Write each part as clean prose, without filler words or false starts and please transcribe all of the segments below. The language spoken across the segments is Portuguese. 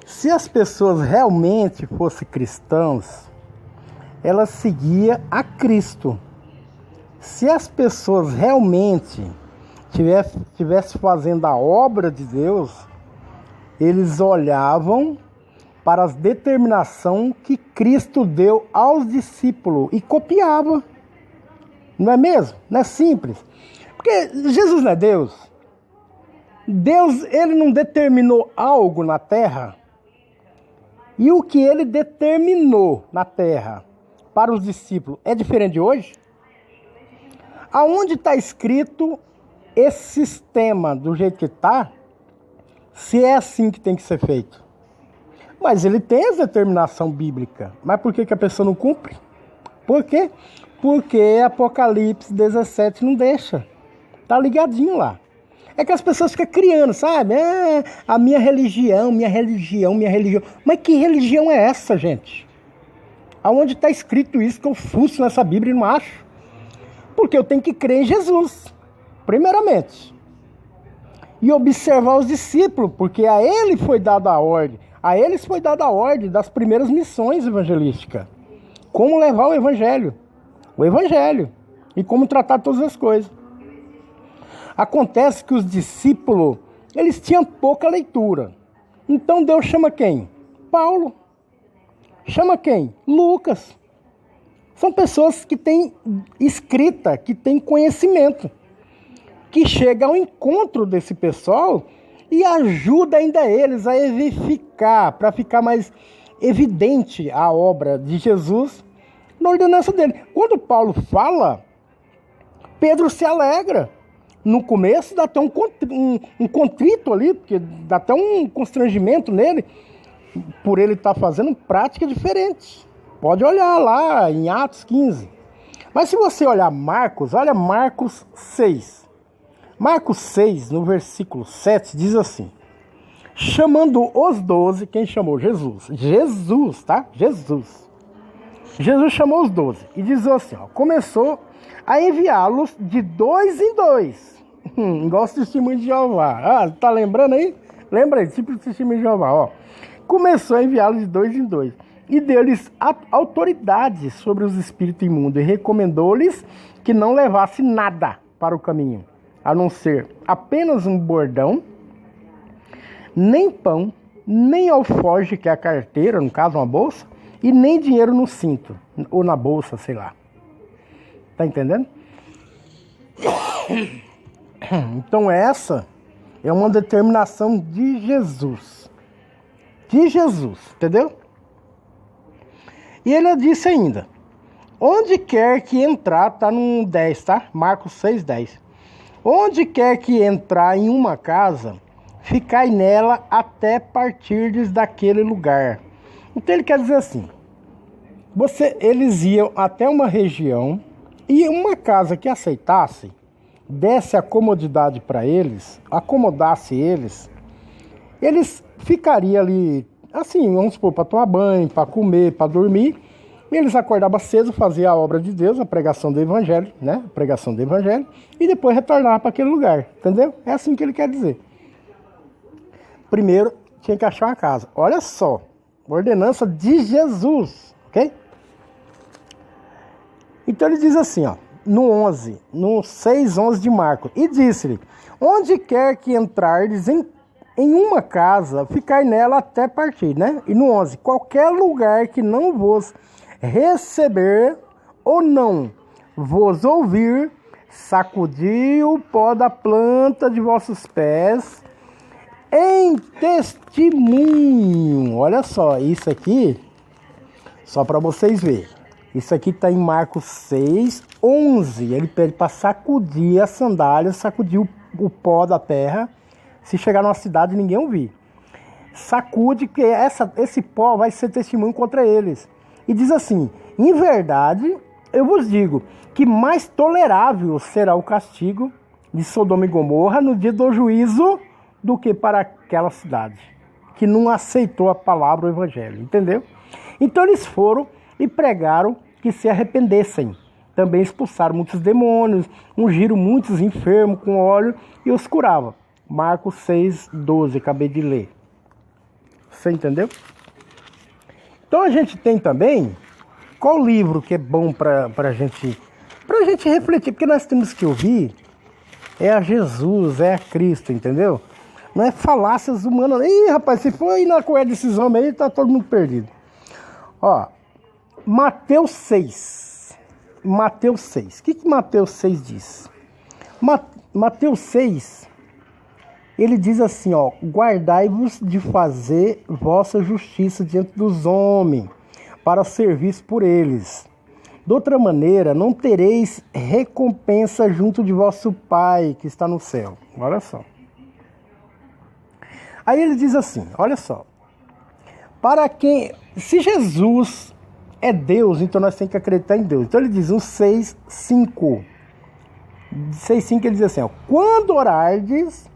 Se as pessoas realmente fossem cristãos, elas seguiam a Cristo. Se as pessoas realmente estivessem fazendo a obra de Deus, eles olhavam para as determinações que Cristo deu aos discípulos e copiavam. Não é mesmo? Não é simples? Porque Jesus não é Deus. Deus, ele não determinou algo na terra. E o que ele determinou na terra para os discípulos é diferente de hoje? Aonde está escrito esse sistema do jeito que está, se é assim que tem que ser feito? Mas ele tem a determinação bíblica. Mas por que a pessoa não cumpre? Por quê? Porque Apocalipse 17 não deixa. Tá ligadinho lá. É que as pessoas ficam criando, sabe? A minha religião. Mas que religião é essa, gente? Aonde está escrito isso que eu fuço nessa Bíblia e não acho? Porque eu tenho que crer em Jesus, primeiramente. E observar os discípulos, porque a ele foi dada a ordem. A eles foi dada a ordem das primeiras missões evangelísticas. Como levar o evangelho. E como tratar todas as coisas. Acontece que os discípulos, eles tinham pouca leitura. Então Deus chama quem? Paulo. Chama quem? Lucas. São pessoas que têm escrita, que têm conhecimento. Que chega ao encontro desse pessoal e ajuda ainda eles a edificar, para ficar mais evidente a obra de Jesus na ordenança dele. Quando Paulo fala, Pedro se alegra. No começo dá até um contrito ali, porque dá até um constrangimento nele, por ele estar fazendo prática diferente. Pode olhar lá em Atos 15. Mas se você olhar Marcos, olha Marcos 6. Marcos 6, no versículo 7, diz assim: chamando os 12, quem chamou? Jesus. Jesus, tá? Jesus. Jesus chamou os 12 e diz assim, ó, começou a enviá-los de 2 em 2. Igual o testemunho de Jeová. Tá lembrando aí? Lembra aí, tipo o testemunho de Jeová, ó. Começou a enviá-los de 2 em 2. E deu-lhes autoridade sobre os espíritos imundos e recomendou-lhes que não levasse nada para o caminho, a não ser apenas um bordão, nem pão, nem alforje, que é a carteira, no caso uma bolsa, e nem dinheiro no cinto, ou na bolsa, sei lá. Tá entendendo? Então essa é uma determinação de Jesus. De Jesus, entendeu? E ele disse ainda, onde quer que entrar, tá no 10, tá? Marcos 6, 10. Onde quer que entrar em uma casa, ficai nela até partirdes daquele lugar. Então ele quer dizer assim, eles iam até uma região e uma casa que aceitasse, desse a comodidade para eles, acomodasse eles ficariam ali, assim, vamos supor, para tomar banho, para comer, para dormir. Eles acordavam cedo, faziam a obra de Deus, a pregação do Evangelho, né? A pregação do Evangelho, e depois retornavam para aquele lugar, entendeu? É assim que ele quer dizer. Primeiro, tinha que achar uma casa. Olha só, ordenança de Jesus, ok? Então ele diz assim, ó, no 6, 11 de Marcos, e disse-lhe, onde quer que entrardes em uma casa, ficar nela até partir, né? E no 11, qualquer lugar que não vos receber ou não vos ouvir, sacudi o pó da planta de vossos pés em testemunho. Olha só, isso aqui, só para vocês verem. Isso aqui está em Marcos 6, 11. Ele pede para sacudir a sandália, sacudir o pó da terra. Se chegar numa cidade, ninguém ouvir. Sacude, que esse pó vai ser testemunho contra eles. E diz assim, em verdade, eu vos digo, que mais tolerável será o castigo de Sodoma e Gomorra no dia do juízo do que para aquela cidade, que não aceitou a palavra, o evangelho, entendeu? Então eles foram e pregaram que se arrependessem. Também expulsaram muitos demônios, ungiram muitos enfermos com óleo e os curavam. Marcos 6, 12, acabei de ler. Você entendeu? Então a gente tem também, qual livro que é bom pra gente refletir? Porque nós temos que ouvir é a Jesus, é a Cristo, entendeu? Não é falácias humanas. Ih, rapaz, se for ir na coisa desses homens aí, tá todo mundo perdido. Ó, Mateus 6. Mateus 6. O que Mateus 6 diz? Mateus 6, ele diz assim, ó, guardai-vos de fazer vossa justiça diante dos homens, para serviço por eles. De outra maneira, não tereis recompensa junto de vosso Pai que está no céu. Olha só. Aí ele diz assim, olha só. Para quem... Se Jesus é Deus, então nós temos que acreditar em Deus. Então ele diz, 6,5. 6,5 ele diz assim, ó. Quando orardes,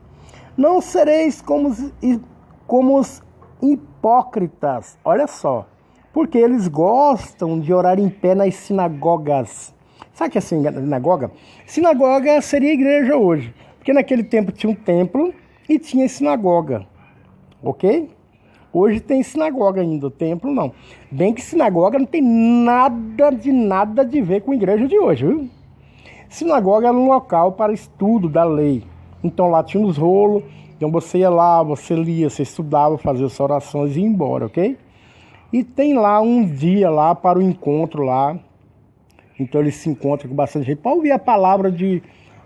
não sereis como os hipócritas. Olha só. Porque eles gostam de orar em pé nas sinagogas. Sabe o que é sinagoga? Sinagoga seria igreja hoje. Porque naquele tempo tinha um templo e tinha sinagoga. Ok? Hoje tem sinagoga ainda, o templo não. Bem que sinagoga não tem nada de ver com a igreja de hoje, viu? Sinagoga era um local para estudo da lei. Então lá tinha os rolos, então você ia lá, você lia, você estudava, fazia suas orações e ia embora, ok? E tem lá um dia lá para o encontro lá. Então eles se encontram com bastante gente para ouvir a palavra de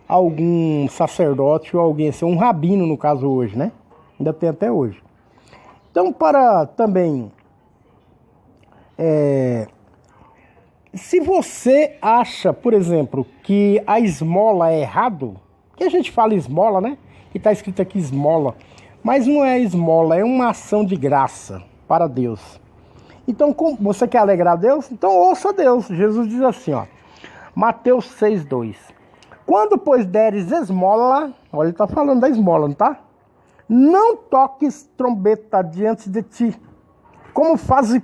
algum sacerdote ou alguém, assim, um rabino no caso hoje, né? Ainda tem até hoje. Então para também... se você acha, por exemplo, que a esmola é errado, que a gente fala esmola, né? Que está escrito aqui esmola. Mas não é esmola, é uma ação de graça para Deus. Então, você quer alegrar a Deus? Então ouça a Deus. Jesus diz assim, ó. Mateus 6,2. Quando, pois, deres esmola... Olha, ele está falando da esmola, não tá? Não toques trombeta diante de ti, como fazem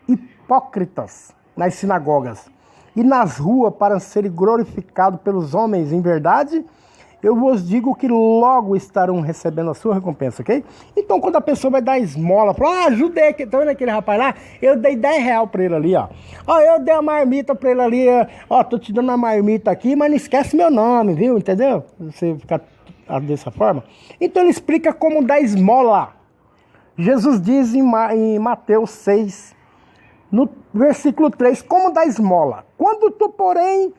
hipócritas nas sinagogas e nas ruas para serem glorificados pelos homens. Em verdade, eu vos digo que logo estarão recebendo a sua recompensa, ok? Então, quando a pessoa vai dar esmola, fala, ajudei, tá vendo aquele rapaz lá? Eu dei R$10 pra ele ali, ó. Ó, eu dei uma marmita pra ele ali, ó, tô te dando uma marmita aqui, mas não esquece meu nome, viu? Entendeu? Você fica dessa forma. Então, ele explica como dar esmola. Jesus diz em Mateus 6, no versículo 3, como dar esmola. Quando tu, porém,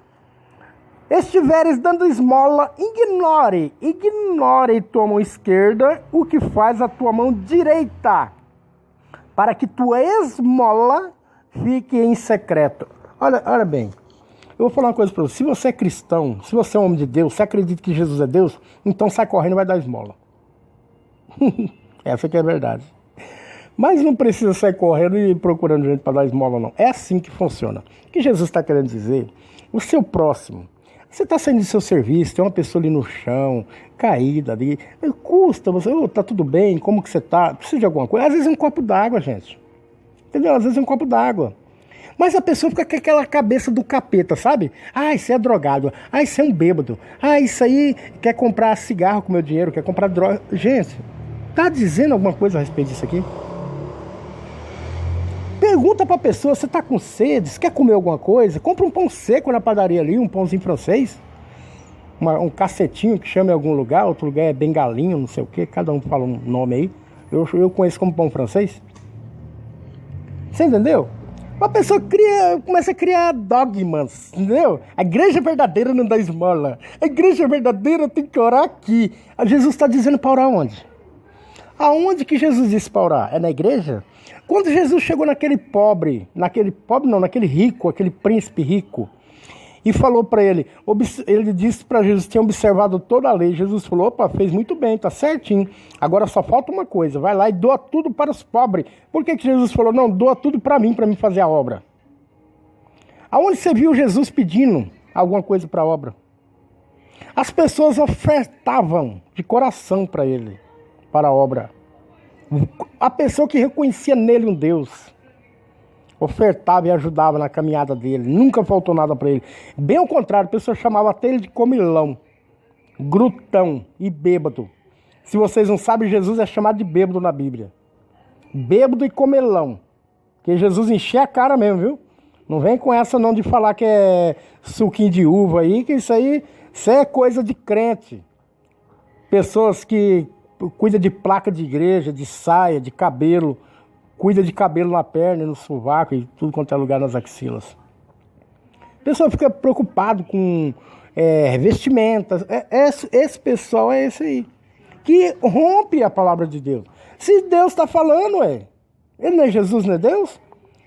estiveres dando esmola, ignore tua mão esquerda o que faz a tua mão direita, para que tua esmola fique em secreto. Olha bem, eu vou falar uma coisa para você. Se você é cristão, se você é um homem de Deus, se acredita que Jesus é Deus, então sai correndo e vai dar esmola. Essa que é a verdade. Mas não precisa sair correndo e procurando gente para dar esmola, não. É assim que funciona. O que Jesus está querendo dizer? O seu próximo. Você está saindo do seu serviço, tem uma pessoa ali no chão, caída ali. Custa, você, tá tudo bem, como que você tá? Precisa de alguma coisa? Às vezes é um copo d'água, gente. Entendeu? Às vezes é um copo d'água. Mas a pessoa fica com aquela cabeça do capeta, sabe? Ah, isso é drogado. Ah, isso é um bêbado. Ah, isso aí quer comprar cigarro com meu dinheiro, quer comprar droga. Gente, tá dizendo alguma coisa a respeito disso aqui? Pergunta pra pessoa, você tá com sede, você quer comer alguma coisa? Compra um pão seco na padaria ali, um pãozinho francês. Um cacetinho que chama em algum lugar, outro lugar é bengalinho, não sei o que, cada um fala um nome aí. Eu conheço como pão francês. Você entendeu? A pessoa começa a criar dogmas, entendeu? A igreja verdadeira não dá esmola. A igreja verdadeira tem que orar aqui. Jesus está dizendo para orar onde? Aonde que Jesus disse para orar? É na igreja? Quando Jesus chegou naquele rico, aquele príncipe rico, e falou para ele disse para Jesus que tinha observado toda a lei. Jesus falou, opa, fez muito bem, tá certinho. Agora só falta uma coisa, vai lá e doa tudo para os pobres. Por que Jesus falou, não, doa tudo para mim fazer a obra? Aonde você viu Jesus pedindo alguma coisa para a obra? As pessoas ofertavam de coração para ele, para a obra. A pessoa que reconhecia nele um Deus ofertava e ajudava na caminhada dele. Nunca faltou nada para ele. Bem ao contrário, a pessoa chamava até ele de comilão, glutão e bêbado. Se vocês não sabem, Jesus é chamado de bêbado na Bíblia. bêbado e comelão. Porque Jesus encheu a cara mesmo, viu? Não vem com essa não de falar que é suquinho de uva aí, que isso é coisa de crente. Pessoas que cuidam de placa de igreja, de saia, de cabelo, cuida de cabelo na perna, no sovaco e tudo quanto é lugar nas axilas. A pessoa fica preocupado com vestimentas. Esse pessoal é esse aí, que rompe a palavra de Deus. Se Deus está falando, ele não é Jesus, não é Deus?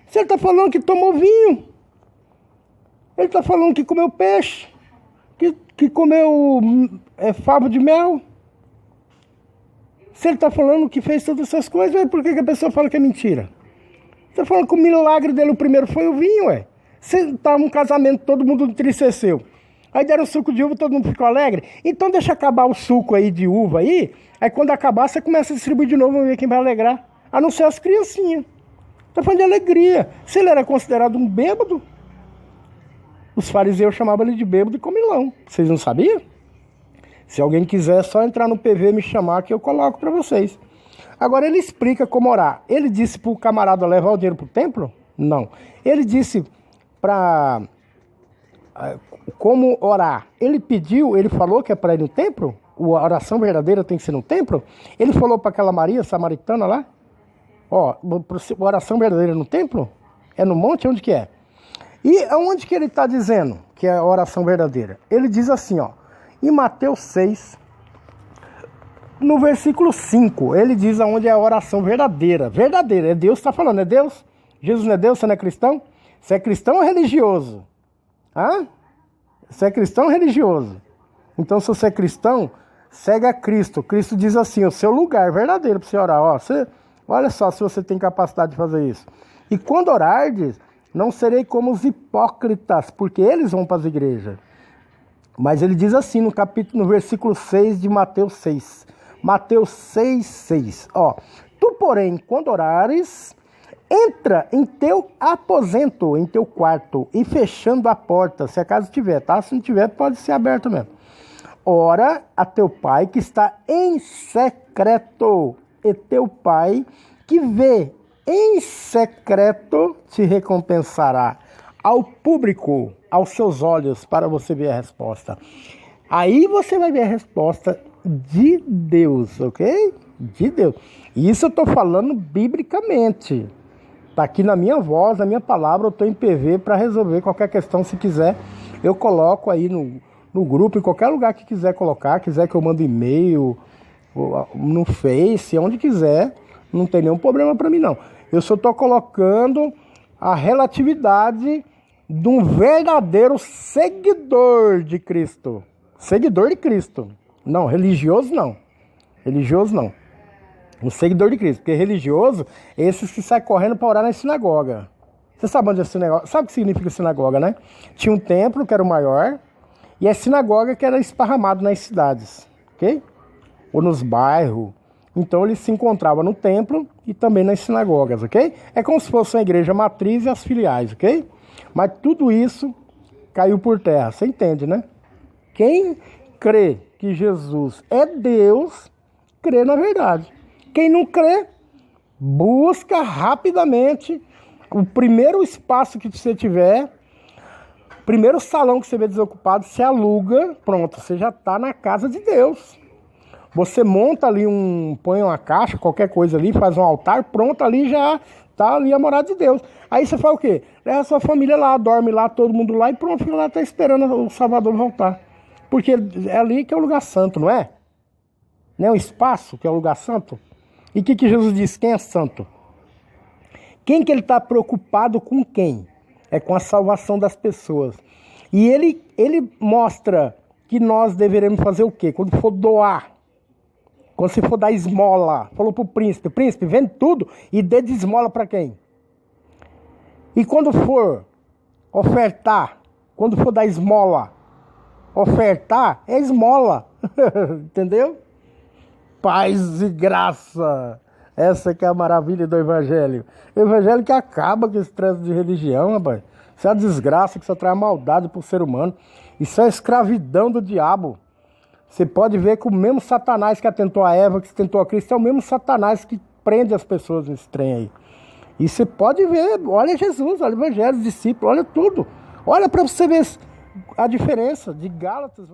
Se ele está falando que tomou vinho, ele está falando que comeu peixe, que comeu favo de mel. Se ele está falando que fez todas essas coisas, por que a pessoa fala que é mentira? Você está falando que o milagre dele, o primeiro foi o vinho, Você estava num casamento, todo mundo entristeceu. Aí deram suco de uva, todo mundo ficou alegre. Então deixa acabar o suco aí de uva aí quando acabar você começa a distribuir de novo, vamos ver quem vai alegrar. A não ser as criancinhas. Está falando de alegria. Se ele era considerado um bêbado, os fariseus chamavam ele de bêbado e comilão. Vocês não sabiam? Se alguém quiser, é só entrar no PV e me chamar que eu coloco para vocês. Agora ele explica como orar. Ele disse para o camarada levar o dinheiro para o templo? Não. Ele disse para como orar. Ele falou que é para ir no templo? A oração verdadeira tem que ser no templo? Ele falou para aquela Maria samaritana lá? A oração verdadeira no templo? É no monte? Onde que é? E aonde que ele está dizendo que é a oração verdadeira? Ele diz assim, em Mateus 6, no versículo 5, ele diz aonde é a oração verdadeira. Verdadeira, é Deus que está falando, é Deus? Jesus não é Deus, você não é cristão? Você é cristão ou religioso? Você é cristão ou religioso? Então, se você é cristão, segue a Cristo. Cristo diz assim, o seu lugar verdadeiro para você orar. Olha só se você tem capacidade de fazer isso. E quando orardes, não serei como os hipócritas, porque eles vão para as igrejas. Mas ele diz assim no versículo 6 de Mateus 6. Mateus 6, 6. Tu, porém, quando orares, entra em teu aposento, em teu quarto, e fechando a porta, se a casa tiver, tá? Se não tiver, pode ser aberto mesmo. Ora a teu pai que está em secreto, e teu pai que vê em secreto te recompensará ao público, aos seus olhos, para você ver a resposta. Aí você vai ver a resposta de Deus, ok? De Deus. Isso eu estou falando biblicamente. Está aqui na minha voz, na minha palavra, eu estou em PV para resolver qualquer questão. Se quiser, eu coloco aí no grupo, em qualquer lugar que quiser colocar. Quiser que eu mande e-mail, no Face, onde quiser. Não tem nenhum problema para mim, não. Eu só estou colocando a relatividade de um verdadeiro seguidor de Cristo. Seguidor de Cristo. Não, religioso não. Religioso não. Um seguidor de Cristo. Porque religioso é esses que saem correndo para orar na sinagoga. Você sabe onde é sinagoga? Sabe o que significa sinagoga, né? Tinha um templo que era o maior e a sinagoga que era esparramado nas cidades. Ok? Ou nos bairros. Então eles se encontravam no templo e também nas sinagogas, ok? É como se fosse a igreja matriz e as filiais, ok? Mas tudo isso caiu por terra, você entende, né? Quem crê que Jesus é Deus, crê na verdade. Quem não crê, busca rapidamente o primeiro espaço que você tiver, primeiro salão que você vê desocupado, você aluga, pronto, você já está na casa de Deus. Você monta ali põe uma caixa, qualquer coisa ali, faz um altar, pronto, ali já está ali a morada de Deus. Aí você faz o quê? Leva a sua família lá, dorme lá, todo mundo lá e pronto, fica lá até esperando o Salvador voltar. Porque é ali que é o lugar santo, não é? Não é um espaço que é o lugar santo? E o que Jesus disse? Quem é santo? Quem que ele está preocupado com quem? É com a salvação das pessoas. E ele mostra que nós deveremos fazer o quê? Quando for doar, quando você for dar esmola, falou para o príncipe, vende tudo e dê de esmola para quem? E quando for ofertar, quando for dar esmola, ofertar é esmola, entendeu? Paz e graça, essa que é a maravilha do Evangelho. O Evangelho que acaba com esse trânsito de religião, rapaz. Isso é a desgraça que só traz maldade para o ser humano. Isso é a escravidão do diabo. Você pode ver que o mesmo Satanás que atentou a Eva, que tentou a Cristo, é o mesmo Satanás que prende as pessoas nesse trem aí. E você pode ver, olha Jesus, olha o Evangelho, os discípulos, olha tudo. Olha para você ver a diferença de Gálatas.